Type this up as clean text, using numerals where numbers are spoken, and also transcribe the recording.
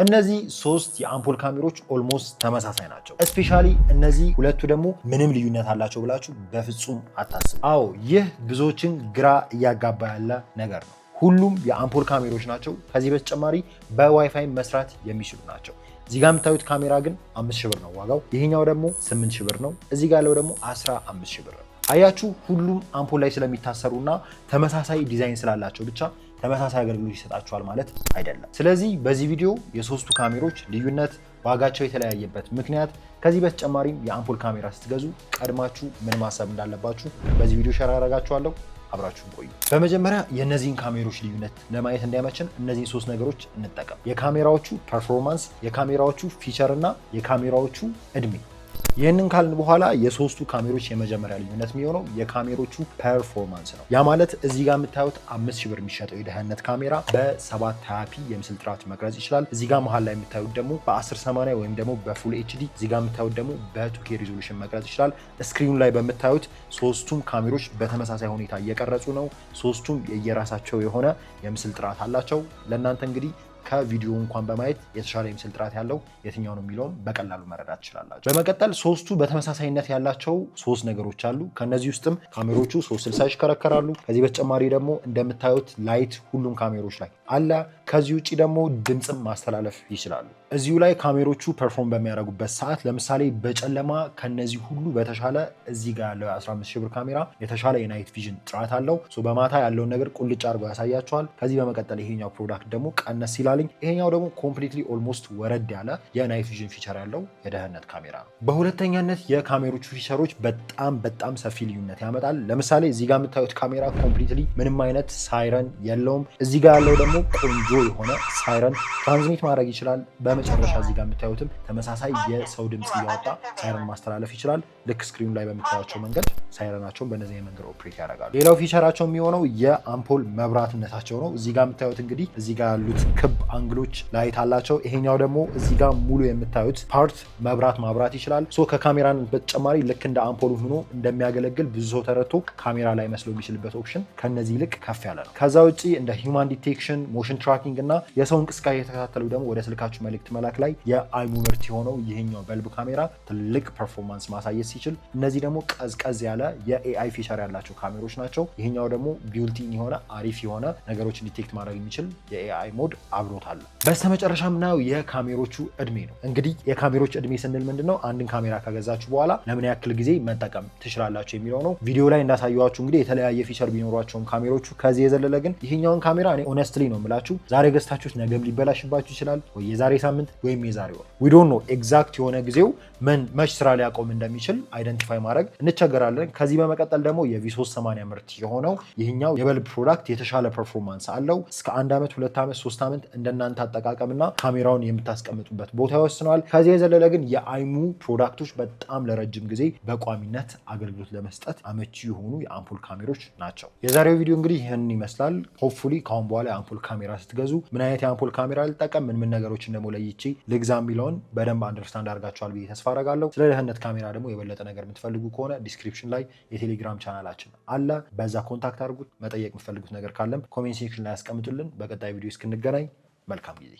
እነዚህ ሶስት የአምፖል ካሜሮች ኦልሞስት ተመሳሳይ ናቸው። ስፔሻሊ እነዚህ ሁለቱ ደግሞ ምንም ልዩነት አላቸው ብላችሁ በፍጹም አታስቡ። አዎ ይህ ብዙዎችን ግራ እያጋባ ያለ ነገር ነው። ሁሉም የአምፖል ካሜሮች ናቸው። ከዚህ በተጨማሪ በዋይፋይ መስራት የሚችሉ ናቸው። እዚህ ጋር የምታዩት ካሜራ ግን 5000 ብር ነው ዋጋው። ይሄኛው ደግሞ 8000 ብር ነው። እዚህ ጋር ያለው ደግሞ 15000 ብር ነው። አያችሁ ሁሉም አምፖል ላይ ስለሚታሰሩና ተመሳሳይ ዲዛይን ስላላቸው ብቻ ተመሳሳይ አገልግሎት ይሰጣቸዋል ማለት አይደለም። ስለዚህ በዚህ ቪዲዮ የሶስቱ ካሜሮች ልዩነት፣ ዋጋቸው የተለያየበት ምክንያት፣ ከዚህ በተጨማሪም የአምፖል ካሜራ ስትገዙ ቀድማችሁ ምን ማሰብ እንዳለባችሁ በዚህ ቪዲዮ ሸራ አደርጋችኋለሁ። አብራችሁ ቆዩ። በመጀመሪያ የእነዚህን ካሜሮች ልዩነት ለማየት እንዲያመችን እነዚህን ሶስት ነገሮች እንጠቀም። የካሜራዎቹ ፐርፎርማንስ፣ የካሜራዎቹ ፊቸር እና የካሜራዎቹ እድሜ። ይህንን ካልን በኋላ የሶስቱ ካሜሮች የመጀመሪያ ልዩነት የሚሆነው የካሜሮቹ ፐርፎርማንስ ነው። ያ ማለት እዚህ ጋር የምታዩት 5000 ብር የሚሸጠው የደህንነት ካሜራ በ720p የምስል ጥራት መቅረጽ ይችላል። እዚህ ጋር መሀል ላይ የምታዩት ደግሞ በ1080 ወይም ደግሞ በፉል ኤችዲ፣ እዚህ ጋር የምታዩት ደግሞ በ2K ሪዞሉሽን መቅረጽ ይችላል። ስክሪኑ ላይ በምታዩት ሶስቱም ካሜሮች በተመሳሳይ ሁኔታ እየቀረጹ ነው። ሶስቱም የየራሳቸው የሆነ የምስል ጥራት አላቸው። ለእናንተ እንግዲህ ከቪዲዮ እንኳን በማየት የተሻለ የምስል ጥራት ያለው የትኛው ነው የሚለውን በቀላሉ መረዳት ትችላላችሁ። በመቀጠል ሶስቱ በተመሳሳይነት ያላቸው ሶስት ነገሮች አሉ። ከነዚህ ውስጥም ካሜሮቹ 360 ይሽከረከራሉ። ከዚህ በተጨማሪ ደግሞ እንደምታዩት ላይት ሁሉም ካሜሮች ላይ አለ። ከዚህ ውጭ ደግሞ ድምፅም ማስተላለፍ ይችላሉ። እዚሁ ላይ ካሜሮቹ ፐርፎርም በሚያደርጉበት ሰዓት ለምሳሌ በጨለማ ከነዚህ ሁሉ በተሻለ እዚህ ጋር ያለው 15000 ብር ካሜራ የተሻለ የናይት ቪዥን ጥራት አለው። በማታ ያለውን ነገር ቁልጭ አድርጎ ያሳያቸዋል። ከዚህ በመቀጠል ይሄኛው ፕሮዳክት ደግሞ ቀነስ ይላልኝ። ይሄኛው ደግሞ ኮምፕሊትሊ ኦልሞስት ወረድ ያለ የናይት ቪዥን ፊቸር ያለው የደህንነት ካሜራ ነው። በሁለተኛነት የካሜሮቹ ፊቸሮች በጣም ሰፊ ልዩነት ያመጣል። ለምሳሌ እዚህ ጋር የምታዩት ካሜራ ኮምፕሊትሊ ምንም አይነት ሳይረን የለውም። እዚህ ጋር ያለው ደግሞ ቆንጆ የሆነ ሳይረን ትራንስሚት ማድረግ ይችላል። በመጨረሻ እዚህ ጋር የምታዩትም ተመሳሳይ የሰው ድምፅ እያወጣ ሳይረን ማስተላለፍ ይችላል። ልክ ስክሪኑ ላይ በምታያቸው መንገድ ሳይረናቸውን በእነዚህ መንገድ ኦፕሬት ያደርጋሉ። ሌላው ፊቸራቸው የሚሆነው የአምፖል መብራትነታቸው ነው። እዚህ ጋር የምታዩት እንግዲህ እዚህ ጋር ያሉት ክብ አንግሎች ላይት አላቸው። ይሄኛው ደግሞ እዚህ ጋር ሙሉ የምታዩት ፓርት መብራት ማብራት ይችላል። ከካሜራን በተጨማሪ ልክ እንደ አምፖል ሆኖ እንደሚያገለግል ብዙ ሰው ተረድቶ ካሜራ ላይ መስሎ የሚችልበት ኦፕሽን ከነዚህ ይልቅ ከፍ ያለ ነው። ከዛ ውጭ እንደ ሂውማን ዲቴክሽን፣ ሞሽን ትራኪንግ እና የሰው እንቅስቃሴ የተከታተሉ ደግሞ ወደ ስልካችሁ መልእክት መላክ ላይ የአይሙ ምርት የሆነው ይሄኛው በልብ ካሜራ ትልቅ ፐርፎርማንስ ማሳየት ሲችል፣ እነዚህ ደግሞ ቀዝቀዝ ያለ የኤአይ ፊቸር ያላቸው ካሜሮች ናቸው። ይሄኛው ደግሞ ቢውልቲን የሆነ አሪፍ የሆነ ነገሮችን ዲቴክት ማድረግ የሚችል የኤአይ ሞድ አብሮት አለ። በስተመጨረሻ ምናየው የካሜሮቹ እድሜ ነው። እንግዲህ የካሜሮች እድሜ ስንል ምንድነው? አንድን ካሜራ ከገዛችሁ በኋላ ለምን ያክል ጊዜ መጠቀም ትችላላችሁ የሚለው ነው። ቪዲዮ ላይ እንዳሳየዋችሁ እንግዲህ የተለያየ ፊቸር ቢኖሯቸውም ካሜሮቹ ከዚህ የዘለለ ግን ይሄኛውን ካሜራ እኔ ኦነስትሊ ነው የምላችሁ ዛሬ ገዝታችሁት ነገም ሊበላሽባችሁ ይችላል፣ ወይ የዛሬ ሳምንት ወይም የዛሬ ወር። ዊ ዶንት ኖ ኤግዛክት የሆነ ጊዜው መች ስራ ሊያቆም እንደሚችል አይደንቲፋይ ማድረግ እንቸገራለን። ከዚህ በመቀጠል ደግሞ የV380 ምርት የሆነው ይህኛው የበልብ ፕሮዳክት የተሻለ ፐርፎርማንስ አለው። እስከ 1 ዓመት 2 ዓመት 3 ዓመት እንደናንተ አጠቃቀምና ካሜራውን የምታስቀምጡበት ቦታ ይወስነዋል። ከዚህ የዘለለ ግን የአይሙ ፕሮዳክቶች በጣም ለረጅም ጊዜ በቋሚነት አገልግሎት ለመስጠት አመቺ የሆኑ የአምፖል ካሜሮች ናቸው። የዛሬው ቪዲዮ እንግዲህ ይህንን ይመስላል። ሆፕፉሊ ከአሁን በኋላ የአምፖል ካሜራ ስትገዙ ምን አይነት የአምፖል ካሜራ ልጠቀም፣ ምን ነገሮችን ደግሞ ለይቼ ልግዛ የሚለውን በደንብ አንደርስታንድ አድርጋችኋል ብዬ ተስፋ አደርጋለሁ። ስለ ደህንነት ካሜራ ደግሞ የበለጠ ነገር የምትፈልጉ ከሆነ ዲስክሪፕሽን ላይ የቴሌግራም ቻናላችን አለ። በዛ ኮንታክት አድርጉት። መጠየቅ የምትፈልጉት ነገር ካለም ኮሜንት ሴክሽን ላይ ያስቀምጡልን። በቀጣይ ቪዲዮ እስክንገናኝ መልካም ጊዜ